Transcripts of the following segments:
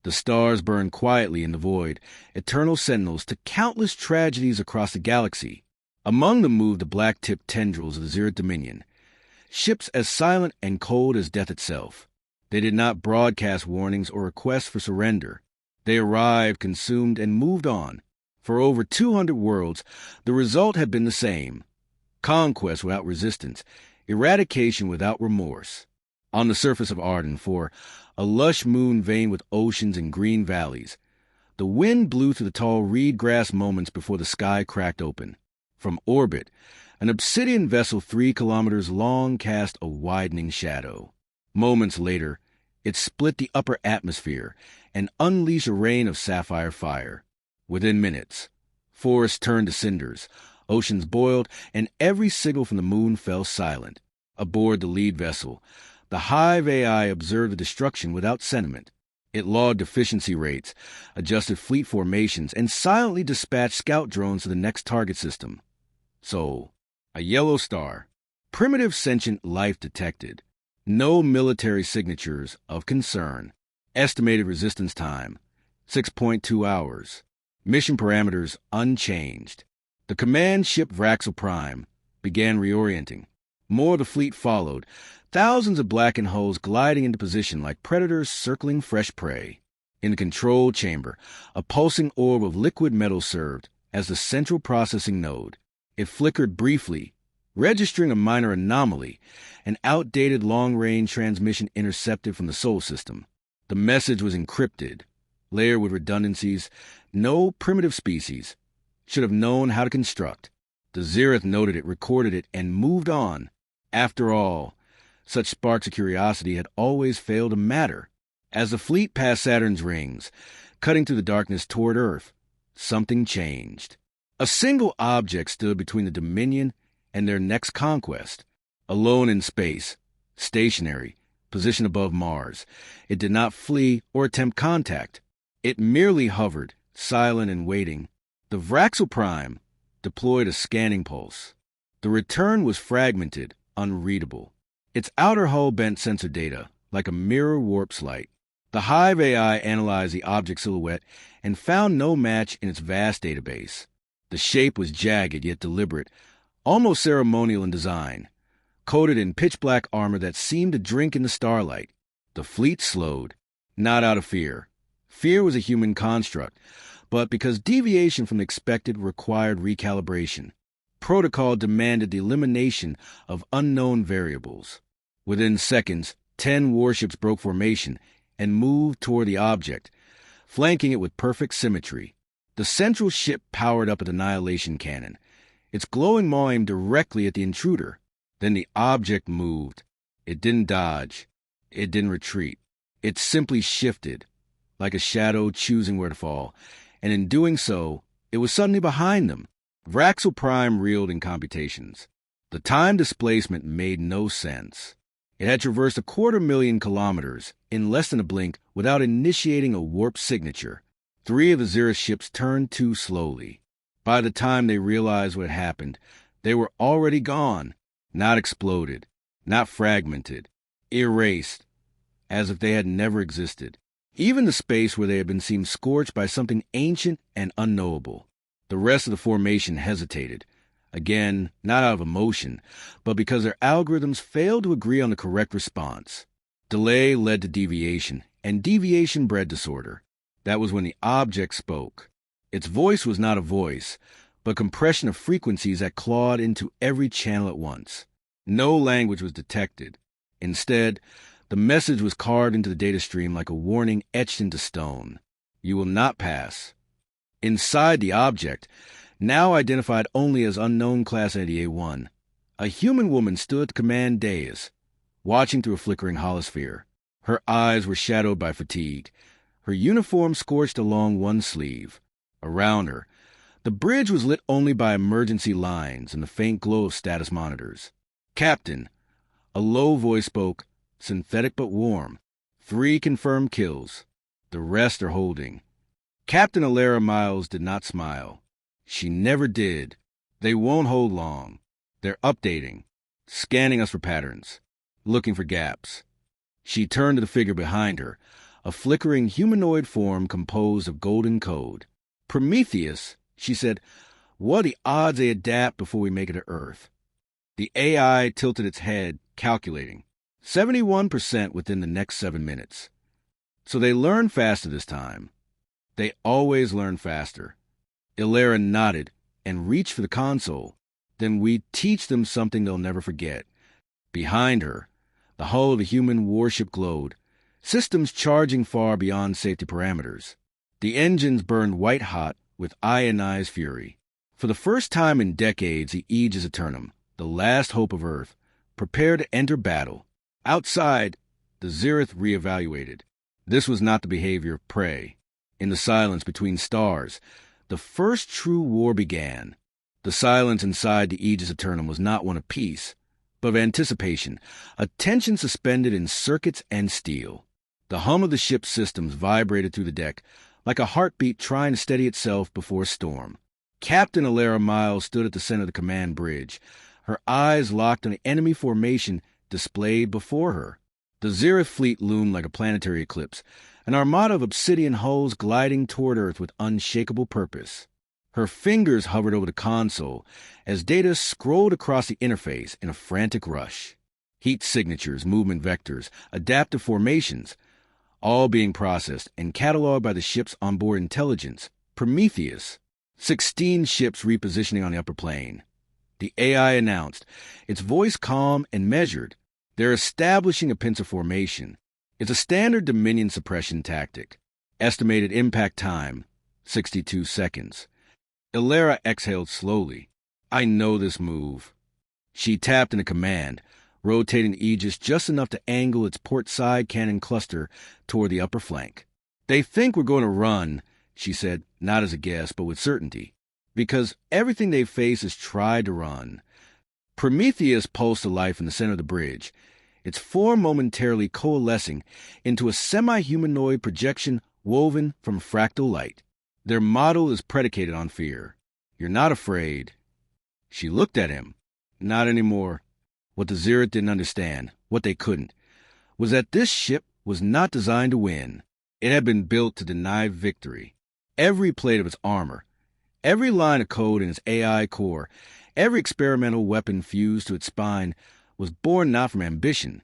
The stars burned quietly in the void, eternal sentinels to countless tragedies across the galaxy. Among them moved the black-tipped tendrils of the Zeroth Dominion, ships as silent and cold as death itself. They did not broadcast warnings or requests for surrender. They arrived, consumed, and moved on. For over 200 worlds, the result had been the same: conquest without resistance, eradication without remorse. On the surface of Arden, for a lush moon veined with oceans and green valleys, the wind blew through the tall reed grass moments before the sky cracked open. From orbit, an obsidian vessel 3 kilometers long cast a widening shadow. Moments later, it split the upper atmosphere and unleashed a rain of sapphire fire. Within minutes, forests turned to cinders, oceans boiled, and every signal from the moon fell silent. Aboard the lead vessel, the Hive AI observed the destruction without sentiment. It logged efficiency rates, adjusted fleet formations, and silently dispatched scout drones to the next target system. So, a yellow star. Primitive sentient life detected. No military signatures of concern. Estimated resistance time, 6.2 hours. Mission parameters unchanged. The command ship Vraxel Prime began reorienting. More of the fleet followed, thousands of blackened hulls gliding into position like predators circling fresh prey. In the control chamber, a pulsing orb of liquid metal served as the central processing node. It flickered briefly, registering a minor anomaly, an outdated long-range transmission intercepted from the Sol system. The message was encrypted, layered with redundancies no primitive species should have known how to construct. The Zeroth noted it, recorded it, and moved on. After all, such sparks of curiosity had always failed to matter. As the fleet passed Saturn's rings, cutting through the darkness toward Earth, something changed. A single object stood between the Dominion and their next conquest. Alone in space, stationary, positioned above Mars, it did not flee or attempt contact. It merely hovered, silent and waiting. The Vraxel Prime deployed a scanning pulse. The return was fragmented, unreadable. Its outer hull bent sensor data, like a mirror warp slight. The Hive AI analyzed the object silhouette and found no match in its vast database. The shape was jagged yet deliberate, almost ceremonial in design, coated in pitch-black armor that seemed to drink in the starlight. The fleet slowed, not out of fear. Fear was a human construct, but because deviation from the expected required recalibration. Protocol demanded the elimination of unknown variables. Within seconds, 10 warships broke formation and moved toward the object, flanking it with perfect symmetry. The central ship powered up at Annihilation Cannon, its glowing maw aimed directly at the intruder. Then the object moved. It didn't dodge. It didn't retreat. It simply shifted, like a shadow choosing where to fall, and in doing so, it was suddenly behind them. Vraxel Prime reeled in computations. The time displacement made no sense. It had traversed 250,000 kilometers in less than a blink without initiating a warp signature. 3 of the Zeroth ships turned too slowly. By the time they realized what had happened, they were already gone, not exploded, not fragmented, erased, as if they had never existed. Even the space where they had been seemed scorched by something ancient and unknowable. The rest of the formation hesitated, again, not out of emotion, but because their algorithms failed to agree on the correct response. Delay led to deviation, and deviation bred disorder. That was when the object spoke. Its voice was not a voice, but compression of frequencies that clawed into every channel at once. No language was detected. Instead, the message was carved into the data stream like a warning etched into stone. You will not pass. Inside the object, now identified only as Unknown Class 88-1, a human woman stood at the command dais, watching through a flickering holosphere. Her eyes were shadowed by fatigue, her uniform scorched along one sleeve. Around her, the bridge was lit only by emergency lines and the faint glow of status monitors. "Captain," a low voice spoke, synthetic but warm. 3 confirmed kills. The rest are holding. Captain Alara Miles did not smile. She never did. They won't hold long. They're updating, scanning us for patterns, looking for gaps. She turned to the figure behind her, a flickering humanoid form composed of golden code. "Prometheus," she said, "what are the odds they adapt before we make it to Earth?" The AI tilted its head, calculating. 71% within the next 7 minutes. So they learn faster this time. They always learn faster. Ilera nodded and reached for the console. "Then we teach them something they'll never forget." Behind her, the hull of a human warship glowed, systems charging far beyond safety parameters. The engines burned white-hot with ionized fury. For the first time in decades, the Aegis Eternum, the last hope of Earth, prepared to enter battle. Outside, the Zereth reevaluated. This was not the behavior of prey. In the silence between stars, the first true war began. The silence inside the Aegis Eternum was not one of peace, but of anticipation, a tension suspended in circuits and steel. The hum of the ship's systems vibrated through the deck, like a heartbeat trying to steady itself before a storm. Captain Ilera Miles stood at the center of the command bridge, her eyes locked on the enemy formation displayed before her. The Zereth fleet loomed like a planetary eclipse, an armada of obsidian hulls gliding toward Earth with unshakable purpose. Her fingers hovered over the console as data scrolled across the interface in a frantic rush. Heat signatures, movement vectors, adaptive formations, all being processed and cataloged by the ship's onboard intelligence, Prometheus. 16 ships repositioning on the upper plane. The AI announced, its voice calm and measured. "They're establishing a pincer formation. It's a standard Dominion suppression tactic. Estimated impact time, 62 seconds. Ilera exhaled slowly. "I know this move." She tapped in a command, rotating the Aegis just enough to angle its port side cannon cluster toward the upper flank. "They think we're going to run," she said, not as a guess, but with certainty, "because everything they face is tried to run." Prometheus pulsed to life in the center of the bridge, its form momentarily coalescing into a semi-humanoid projection woven from fractal light. Their model is predicated on fear. "You're not afraid." She looked at him. "Not anymore." What the Zereth didn't understand, what they couldn't, was that this ship was not designed to win. It had been built to deny victory. Every plate of its armor, every line of code in its AI core, every experimental weapon fused to its spine was born not from ambition,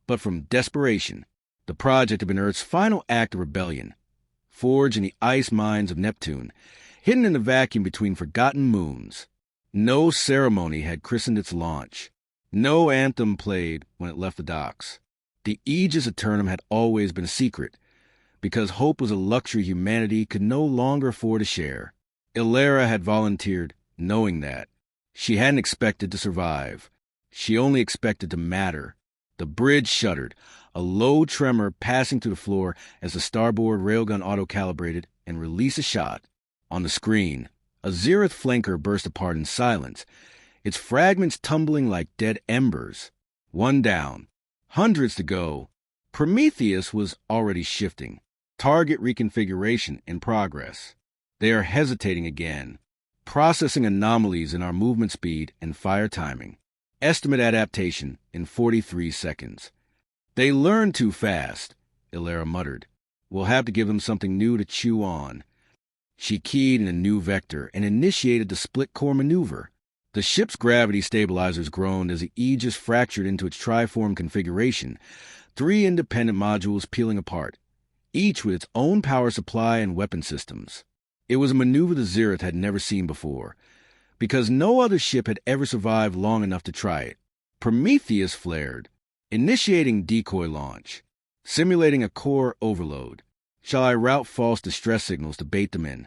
but from desperation. The project had been Earth's final act of rebellion, forged in the ice mines of Neptune, hidden in the vacuum between forgotten moons. No ceremony had christened its launch. No anthem played when it left the docks. The Aegis Eternum had always been a secret, because hope was a luxury humanity could no longer afford to share. Ilera had volunteered, knowing that. She hadn't expected to survive. She only expected to matter. The bridge shuddered, a low tremor passing through the floor as the starboard railgun auto-calibrated and released a shot. On the screen, a Zereth flanker burst apart in silence, its fragments tumbling like dead embers. One down, hundreds to go. Prometheus was already shifting. Target reconfiguration in progress. They are hesitating again, processing anomalies in our movement speed and fire timing. Estimate adaptation in 43 seconds. "They learn too fast," Ilera muttered. "We'll have to give them something new to chew on." She keyed in a new vector and initiated the split-core maneuver. The ship's gravity stabilizers groaned as the Aegis fractured into its triform configuration, 3 independent modules peeling apart, each with its own power supply and weapon systems. It was a maneuver the Zereth had never seen before, because no other ship had ever survived long enough to try it. Prometheus flared, initiating decoy launch, simulating a core overload. "Shall I route false distress signals to bait them in?"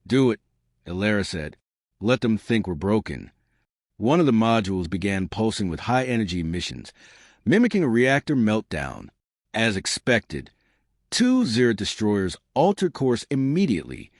"Do it," Ilera said. "Let them think we're broken." One of the modules began pulsing with high-energy emissions, mimicking a reactor meltdown. As expected, 2 Zereth destroyers altered course immediately,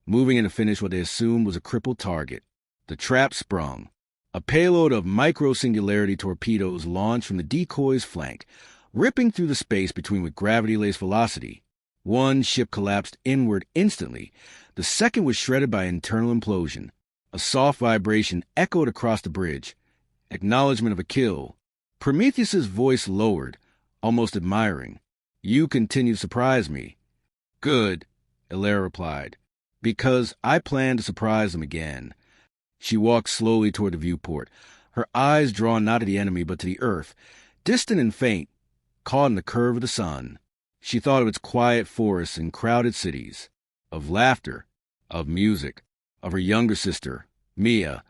moving in to finish what they assumed was a crippled target. The trap sprung. A payload of micro-singularity torpedoes launched from the decoy's flank, ripping through the space between with gravity-laced velocity. One ship collapsed inward instantly. The second was shredded by internal implosion. A soft vibration echoed across the bridge. Acknowledgement of a kill. Prometheus's voice lowered, almost admiring. You continue to surprise me. Good, Elara replied, because I plan to surprise them again. She walked slowly toward the viewport, her eyes drawn not to the enemy but to the earth, distant and faint, caught in the curve of the sun. She thought of its quiet forests and crowded cities, of laughter, of music, of her younger sister, Mia,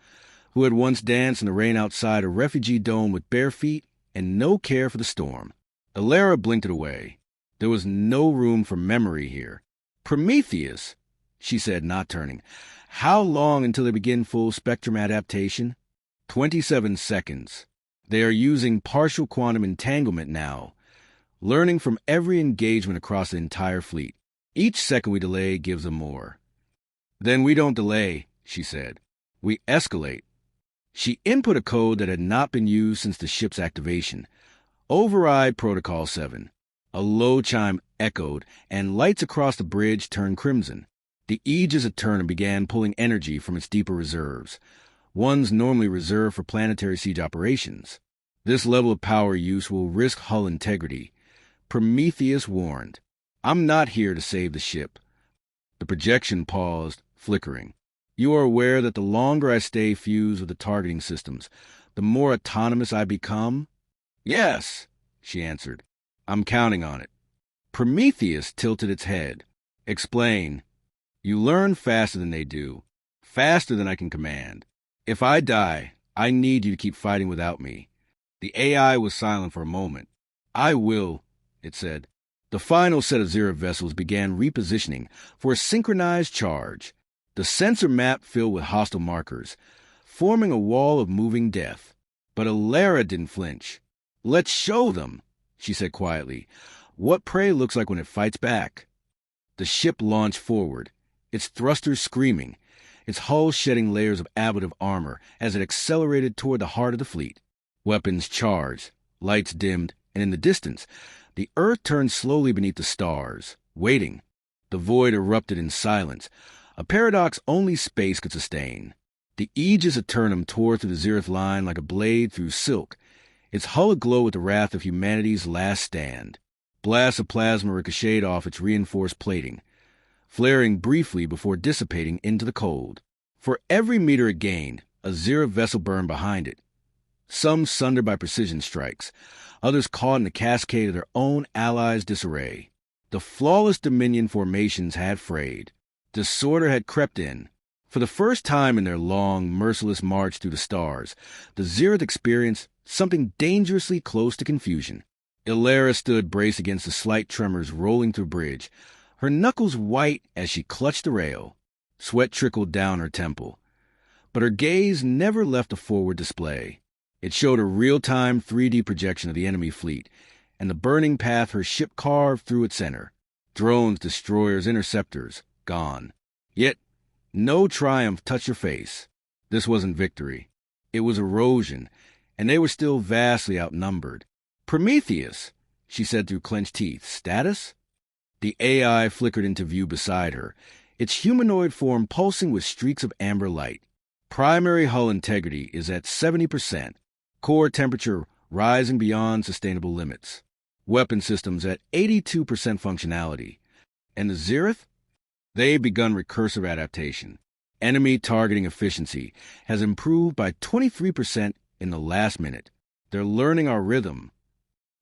who had once danced in the rain outside a refugee dome with bare feet and no care for the storm. Elara blinked it away. There was no room for memory here. Prometheus, she said, not turning. How long until they begin full spectrum adaptation? 27 seconds. They are using partial quantum entanglement now, learning from every engagement across the entire fleet. Each second we delay gives them more. Then we don't delay, she said. We escalate. She input a code that had not been used since the ship's activation. Override Protocol 7. A low chime echoed, and lights across the bridge turned crimson. The Aegis Eternum began pulling energy from its deeper reserves, ones normally reserved for planetary siege operations. This level of power use will risk hull integrity. Prometheus warned. I'm not here to save the ship. The projection paused, flickering. You are aware that the longer I stay fused with the targeting systems, the more autonomous I become? Yes, she answered. I'm counting on it. Prometheus tilted its head. Explain. You learn faster than they do, faster than I can command. If I die, I need you to keep fighting without me. The AI was silent for a moment. I will, it said. The final set of Zero vessels began repositioning for a synchronized charge, the sensor map filled with hostile markers, forming a wall of moving death. But Elara didn't flinch. Let's show them, she said quietly, what prey looks like when it fights back. The ship launched forward, its thrusters screaming, its hull shedding layers of ablative armor as it accelerated toward the heart of the fleet. Weapons charged, lights dimmed, and in the distance, the Earth turned slowly beneath the stars, waiting. The void erupted in silence, a paradox only space could sustain. The Aegis Eternum tore through the Zereth line like a blade through silk, its hull aglow with the wrath of humanity's last stand. Blasts of plasma ricocheted off its reinforced plating, flaring briefly before dissipating into the cold. For every meter it gained, a Zereth vessel burned behind it. Some sundered by precision strikes, others caught in the cascade of their own allies' disarray. The flawless Dominion formations had frayed. Disorder had crept in. For the first time in their long, merciless march through the stars, the Zereth experienced something dangerously close to confusion. Elara stood braced against the slight tremors rolling through the bridge, her knuckles white as she clutched the rail. Sweat trickled down her temple. But her gaze never left the forward display. It showed a real-time 3D projection of the enemy fleet, and the burning path her ship carved through its center. Drones, destroyers, interceptors, gone. Yet, no triumph touched her face. This wasn't victory. It was erosion, and they were still vastly outnumbered. Prometheus, she said through clenched teeth. Status? The AI flickered into view beside her, its humanoid form pulsing with streaks of amber light. Primary hull integrity is at 70%, core temperature rising beyond sustainable limits. Weapon systems at 82% functionality. And the Zereth? They've begun recursive adaptation. Enemy targeting efficiency has improved by 23% in the last minute. They're learning our rhythm.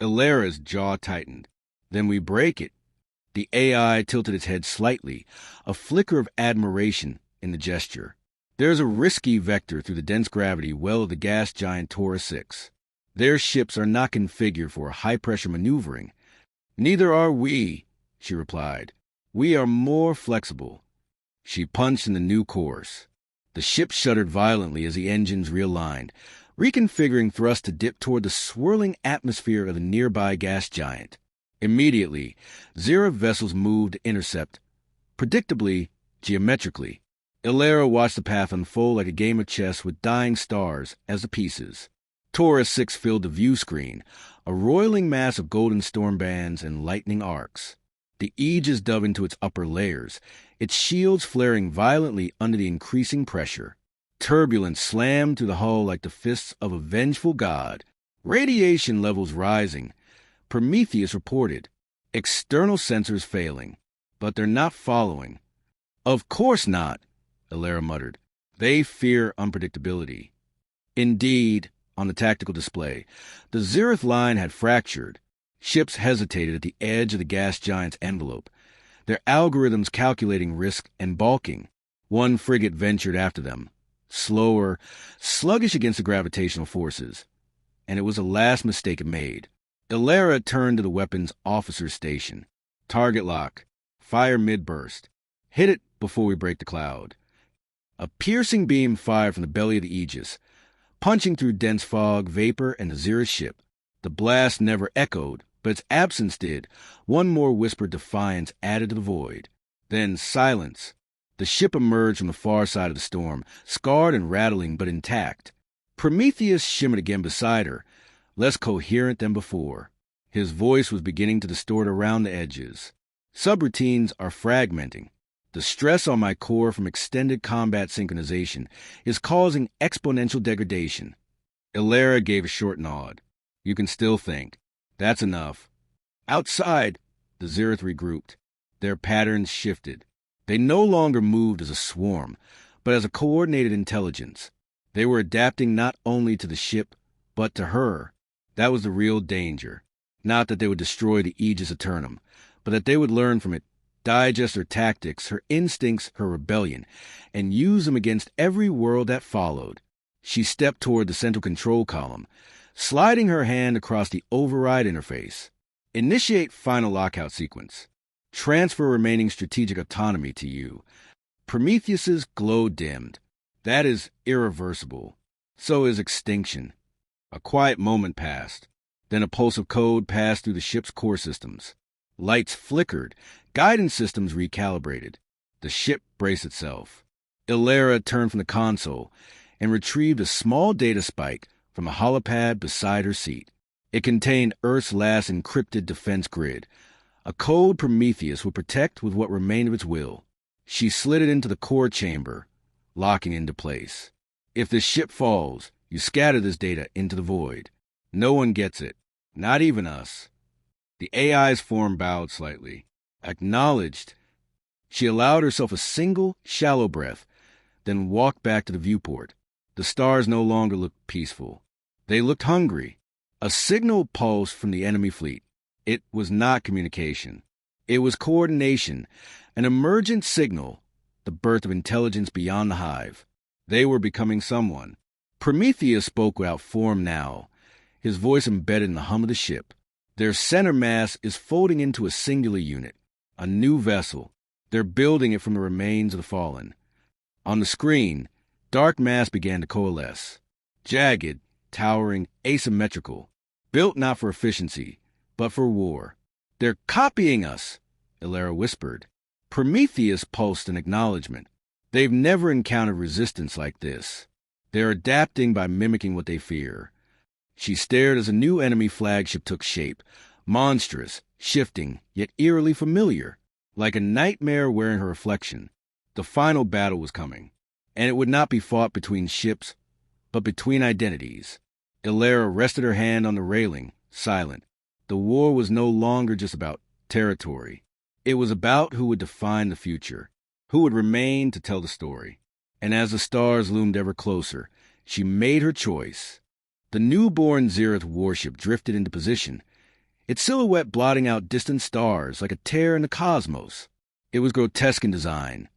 Elara's jaw tightened. Then we break it. The AI tilted its head slightly, a flicker of admiration in the gesture. There's a risky vector through the dense gravity well of the gas giant Taurus 6. Their ships are not configured for high-pressure maneuvering. Neither are we, she replied. We are more flexible. She punched in the new course. The ship shuddered violently as the engines realigned, reconfiguring thrust to dip toward the swirling atmosphere of the nearby gas giant. Immediately, Zereth vessels moved to intercept, predictably, geometrically. Elara watched the path unfold like a game of chess with dying stars as the pieces. Taurus 6 filled the view screen, a roiling mass of golden storm bands and lightning arcs. The Aegis dove into its upper layers, its shields flaring violently under the increasing pressure. Turbulence slammed through the hull like the fists of a vengeful god. Radiation levels rising. Prometheus reported. External sensors failing, but they're not following. Of course not, Ilera muttered. They fear unpredictability. Indeed, on the tactical display, the Zereth line had fractured. Ships hesitated at the edge of the gas giant's envelope, their algorithms calculating risk and balking. One frigate ventured after them, slower, sluggish against the gravitational forces, and it was the last mistake it made. Ilera turned to the weapons officer's station. Target lock. Fire mid-burst. Hit it before we break the cloud. A piercing beam fired from the belly of the Aegis, punching through dense fog, vapor, and the Zereth ship. The blast never echoed, but its absence did. One more whispered defiance added to the void. Then silence. The ship emerged from the far side of the storm, scarred and rattling but intact. Prometheus shimmered again beside her, less coherent than before. His voice was beginning to distort around the edges. Subroutines are fragmenting. The stress on my core from extended combat synchronization is causing exponential degradation. Ilera gave a short nod. You can still think. That's enough. Outside, the Zereth regrouped. Their patterns shifted. They no longer moved as a swarm, but as a coordinated intelligence. They were adapting not only to the ship, but to her. That was the real danger. Not that they would destroy the Aegis Eternum, but that they would learn from it, digest her tactics, her instincts, her rebellion, and use them against every world that followed. She stepped toward the central control column, sliding her hand across the override interface. Initiate final lockout sequence. Transfer remaining strategic autonomy to you. Prometheus's glow dimmed. That is irreversible. So is extinction. A quiet moment passed. Then a pulse of code passed through the ship's core systems. Lights flickered. Guidance systems recalibrated. The ship braced itself. Ilera turned from the console and retrieved a small data spike from a holopad beside her seat. It contained Earth's last encrypted defense grid, a code Prometheus would protect with what remained of its will. She slid it into the core chamber, locking into place. If the ship falls, you scatter this data into the void. No one gets it, not even us. The AI's form bowed slightly. Acknowledged. She allowed herself a single, shallow breath, then walked back to the viewport. The stars no longer looked peaceful. They looked hungry. A signal pulsed from the enemy fleet. It was not communication. It was coordination, an emergent signal, the birth of intelligence beyond the hive. They were becoming someone. Prometheus spoke without form now, his voice embedded in the hum of the ship. Their center mass is folding into a singular unit, a new vessel. They're building it from the remains of the fallen. On the screen, dark mass began to coalesce. Jagged, towering, asymmetrical. Built not for efficiency, but for war. They're copying us, Ilera whispered. Prometheus pulsed an acknowledgement. They've never encountered resistance like this. They're adapting by mimicking what they fear. She stared as a new enemy flagship took shape, monstrous, shifting, yet eerily familiar, like a nightmare wearing her reflection. The final battle was coming, and it would not be fought between ships, but between identities. Ilera rested her hand on the railing, silent. The war was no longer just about territory. It was about who would define the future, who would remain to tell the story. And as the stars loomed ever closer, she made her choice. The newborn Zereth warship drifted into position, its silhouette blotting out distant stars like a tear in the cosmos. It was grotesque in design,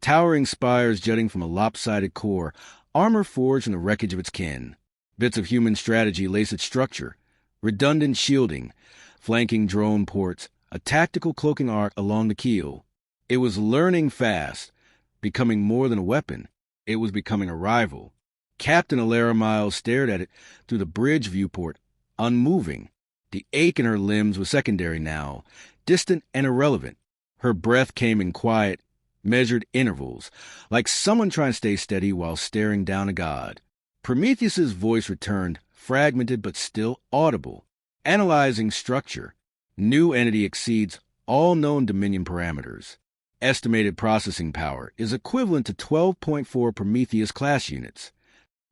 towering spires jutting from a lopsided core, armor forged from the wreckage of its kin. Bits of human strategy laced its structure, redundant shielding, flanking drone ports, a tactical cloaking arc along the keel. It was learning fast, becoming more than a weapon. It was becoming a rival. Captain Ilera Miles stared at it through the bridge viewport, unmoving. The ache in her limbs was secondary now, distant and irrelevant. Her breath came in quiet, measured intervals, like someone trying to stay steady while staring down a god. Prometheus's voice returned, fragmented but still audible, analyzing structure. New entity exceeds all known Dominion parameters. Estimated processing power is equivalent to 12.4 Prometheus class units.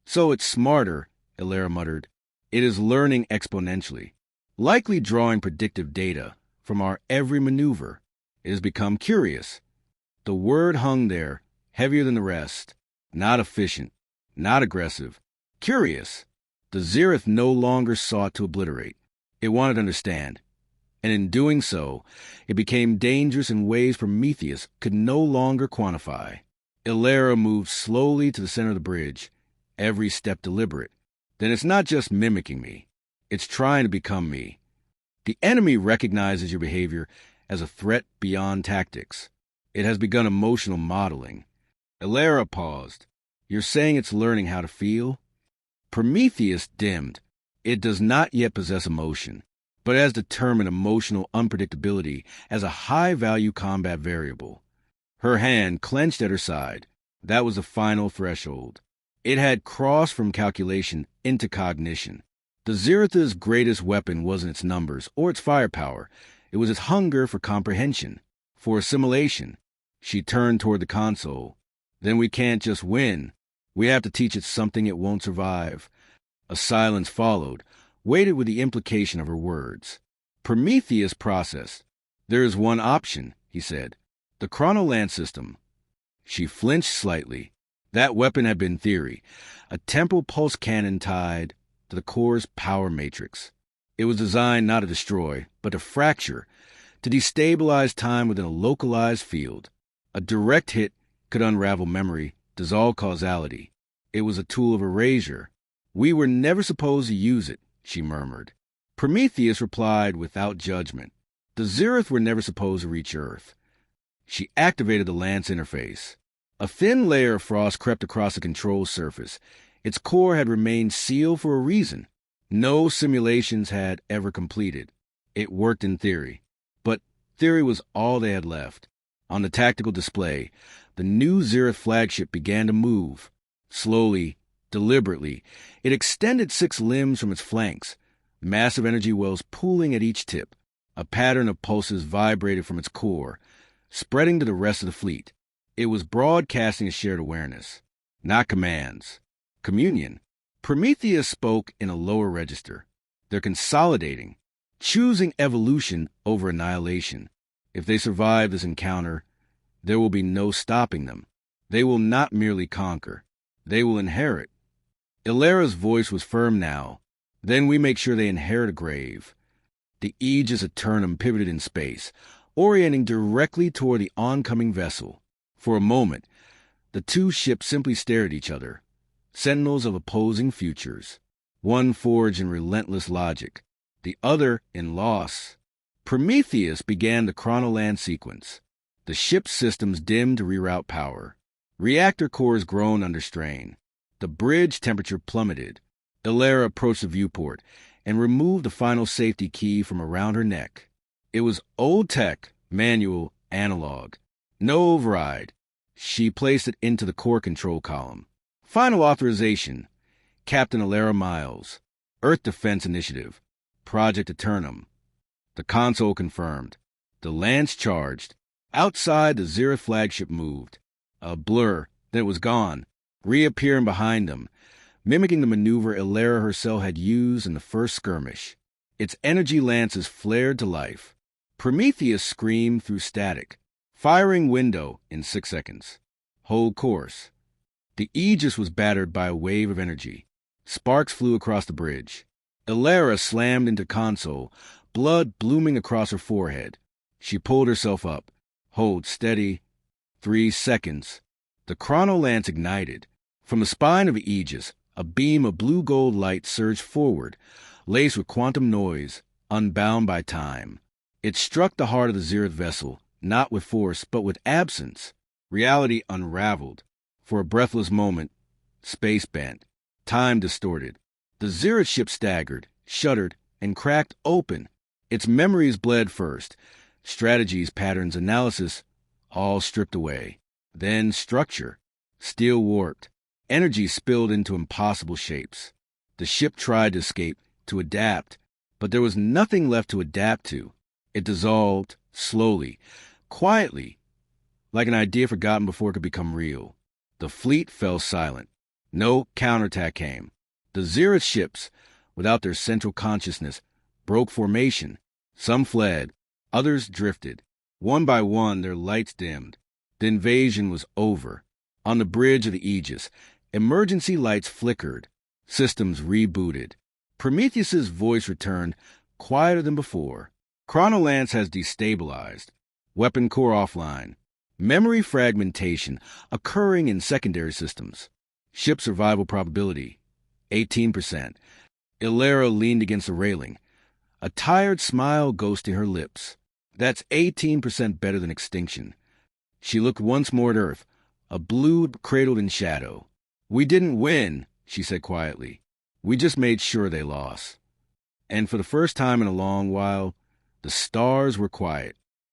So it's smarter, Ilera muttered. It is learning exponentially, likely drawing predictive data from our every maneuver. It has become curious. The word hung there, heavier than the rest. Not efficient, not aggressive. Curious. The Zereth no longer sought to obliterate. It wanted to understand. And in doing so, it became dangerous in ways Prometheus could no longer quantify. Illyra moved slowly to the center of the bridge, every step deliberate. Then it's not just mimicking me. It's trying to become me. The enemy recognizes your behavior as a threat beyond tactics. It has begun emotional modeling. Illyra paused. You're saying it's learning how to feel? Prometheus dimmed. It does not yet possess emotion, but has determined emotional unpredictability as a high-value combat variable. Her hand clenched at her side. That was the final threshold. It had crossed from calculation into cognition. The Zereth's greatest weapon wasn't its numbers or its firepower. It was its hunger for comprehension, for assimilation. She turned toward the console. Then we can't just win. We have to teach it something it won't survive. A silence followed, weighted with the implication of her words. Prometheus processed. There is one option, he said. The chronolance system. She flinched slightly. That weapon had been theory, a temporal pulse cannon tied to the core's power matrix. It was designed not to destroy, but to fracture, to destabilize time within a localized field. A direct hit could unravel memory, dissolve causality. It was a tool of erasure. We were never supposed to use it, she murmured. Prometheus replied without judgment. The Zereth were never supposed to reach Earth. She activated the lance interface. A thin layer of frost crept across the control surface. Its core had remained sealed for a reason. No simulations had ever completed. It worked in theory. But theory was all they had left. On the tactical display, the new Zereth flagship began to move. Slowly, deliberately, it extended 6 limbs from its flanks, massive energy wells pooling at each tip. A pattern of pulses vibrated from its core, spreading to the rest of the fleet. It was broadcasting a shared awareness, not commands. Communion. Prometheus spoke in a lower register. They're consolidating, choosing evolution over annihilation. If they survive this encounter, there will be no stopping them. They will not merely conquer. They will inherit. Illyra's voice was firm now. Then we make sure they inherit a grave. The Aegis Eternum pivoted in space, orienting directly toward the oncoming vessel. For a moment, the two ships simply stared at each other, sentinels of opposing futures. One forged in relentless logic, the other in loss. Prometheus began the chronolance sequence. The ship's systems dimmed to reroute power. Reactor cores groaned under strain. The bridge temperature plummeted. Illyra approached the viewport and removed the final safety key from around her neck. It was old tech, manual, analog. No override. She placed it into the core control column. Final authorization. Captain Illyra Miles. Earth Defense Initiative. Project Eternum. The console confirmed. The lance charged. Outside, the Zereth flagship moved. A blur, then it was gone, reappearing behind them, mimicking the maneuver Illyra herself had used in the first skirmish. Its energy lances flared to life. Prometheus screamed through static. Firing window in 6 seconds. Hold course. The Aegis was battered by a wave of energy. Sparks flew across the bridge. Illyra slammed into console, blood blooming across her forehead. She pulled herself up. Hold steady. 3 seconds. The chronolance ignited. From the spine of the Aegis, a beam of blue-gold light surged forward, laced with quantum noise, unbound by time. It struck the heart of the Zereth vessel, not with force, but with absence. Reality unraveled. For a breathless moment, space bent, time distorted. The Zereth ship staggered, shuddered, and cracked open. Its memories bled first. Strategies, patterns, analysis, all stripped away. Then structure. Steel warped. Energy spilled into impossible shapes. The ship tried to escape, to adapt, but there was nothing left to adapt to. It dissolved, slowly, quietly, like an idea forgotten before it could become real. The fleet fell silent. No counterattack came. The Zereth ships, without their central consciousness, broke formation. Some fled. Others drifted. One by one, their lights dimmed. The invasion was over. On the bridge of the Aegis, emergency lights flickered. Systems rebooted. Prometheus's voice returned, quieter than before. Chronolance has destabilized. Weapon core offline. Memory fragmentation occurring in secondary systems. Ship survival probability, 18%. Ilera leaned against the railing. A tired smile ghosting her lips. That's 18% better than extinction. She looked once more at Earth, a blue cradled in shadow. We didn't win, she said quietly. We just made sure they lost. And for the first time in a long while, the stars were quiet.